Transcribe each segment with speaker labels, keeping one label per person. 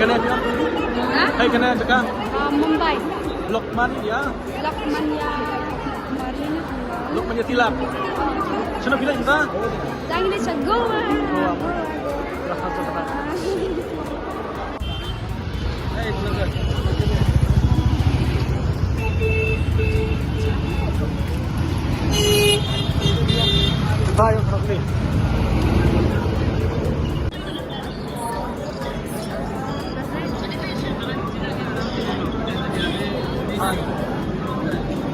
Speaker 1: kena dia. Hai kena tekan.
Speaker 2: Mumbai.
Speaker 1: Lokman ya.
Speaker 2: Lokman ya. Kemarin
Speaker 1: Lokman ya tilap. Sana bilang kita.
Speaker 2: Jangan dia cegol.
Speaker 1: Hai benar. Bye Rafli.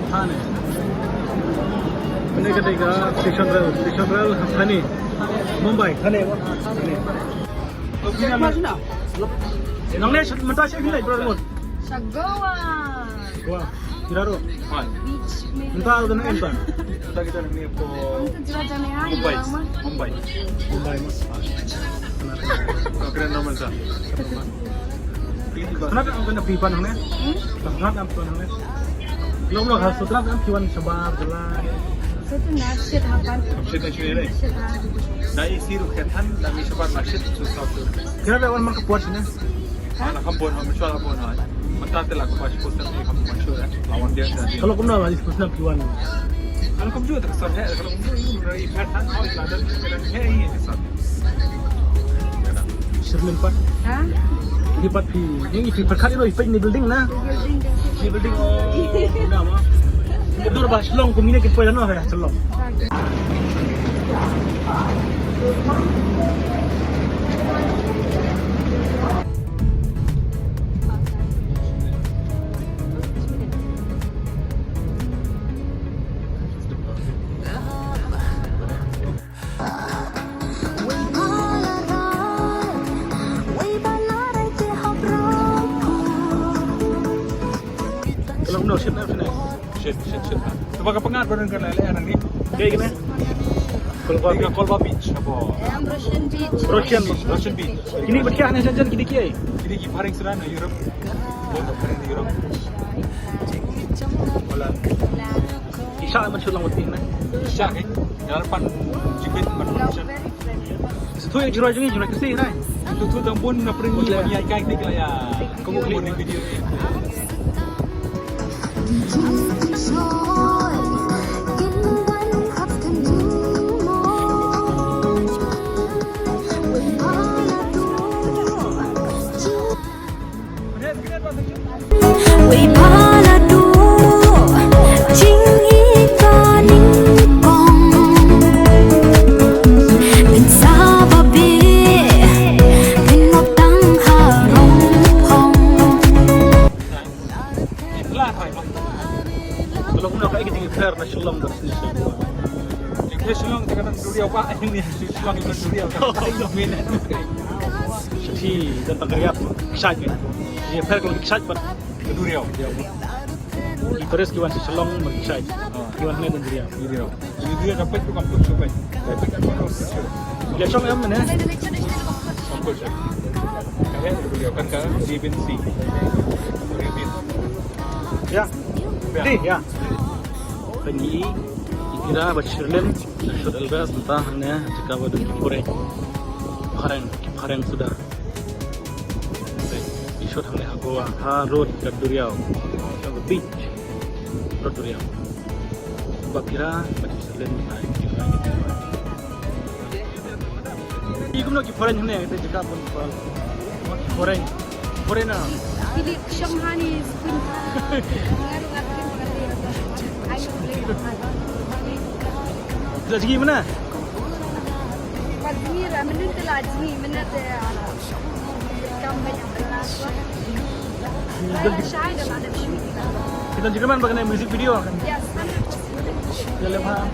Speaker 1: Thane. Ini ketiga station rail Thane. Mumbai Thane. Nang ne mata sih gila bro.
Speaker 2: Sagoa.
Speaker 1: Wah, kiraro.
Speaker 2: Beach में.
Speaker 1: Entah udah nang entah. Entah kita nang ni po Mumbai. Mumbai mas. Keren normal sah. Kenapa kamu kena pipan nang ne? Kenapa kamu pipan nang ne? Belum harus sutra kan kiwan sebab jalan.
Speaker 2: Itu nasi hapan.
Speaker 1: Masjid yang sini ni. Dari siru ketan kami sebab masjid susah tu. Kenapa orang makan puas ni? Anak kampung, masyarakat kampung ni. Mentah telah aku masih poster ni kamu masyarakat lawan dia. Kalau kamu nak masih poster kiwan. Kalau kamu juga terkesan ya, kalau kamu juga dari ketan kau London, ketan ni kesan. Sherman Park.
Speaker 2: Hah?
Speaker 1: Di part ini perkat itu ini building na. Ini building oh nama. Itu dah selong kumine kita pernah ya selong. Kalau udah shit apa ni? Shit. Sebab kepengat badan kan lele anak ni. Kayak gini. Kolba Beach apa? Russian Beach. Ini berkah ni saja kini kiai. Kini ki paling serana Europe. Boleh paling di Europe. Bola. Isya macam lang utin na. Isya eh. Harapan jibit macam. Itu yang jurah kasi na. Itu tampun na peringi bagi ikan ni kaya. Kamu boleh video ni. Kalau nak kayak gitu fair na Shillong dari sini semua. Yang Shillong kadang duriau pak ini Shillong itu duriau kan. Minat. Si dan tagayap kisah gitu. Dia fair kalau kisah ber duriau. Terus kiwan si Shillong berkisah. Kiwan ni dan duriau. Jadi dia dapat tu kampung supaya. Dia Shillong yang mana? Kampung saya. Kayak duriau kan ke GBC. Ya. Ya. Penyi ikira Bashirlen Syud Albas entah hanya jika waduk Kiphareng sudah Syud hanya Hagoa road ke Duriau ke beach road Duriau sebab kira Bashirlen Ikum nak Kiphareng hanya kita jika pun Kiphareng
Speaker 2: Pilih Shanghai spoon.
Speaker 1: Lagi mana?
Speaker 2: Azmir, mana tu Azmir, mana tu kamu banyak kelas. Saya ada shoot.
Speaker 1: Kita juga mana mengenai music video kan?
Speaker 2: Yes, 100%.
Speaker 1: Dalam hal.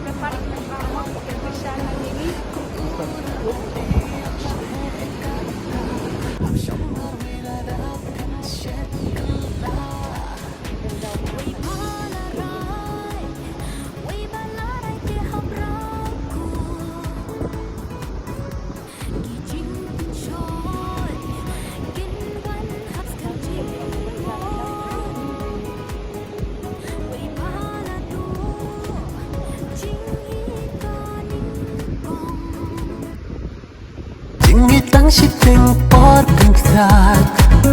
Speaker 3: 당시 땡 뻗은 듯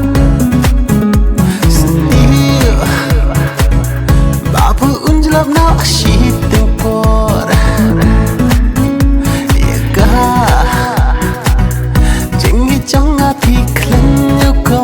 Speaker 3: love now, I ship the boy.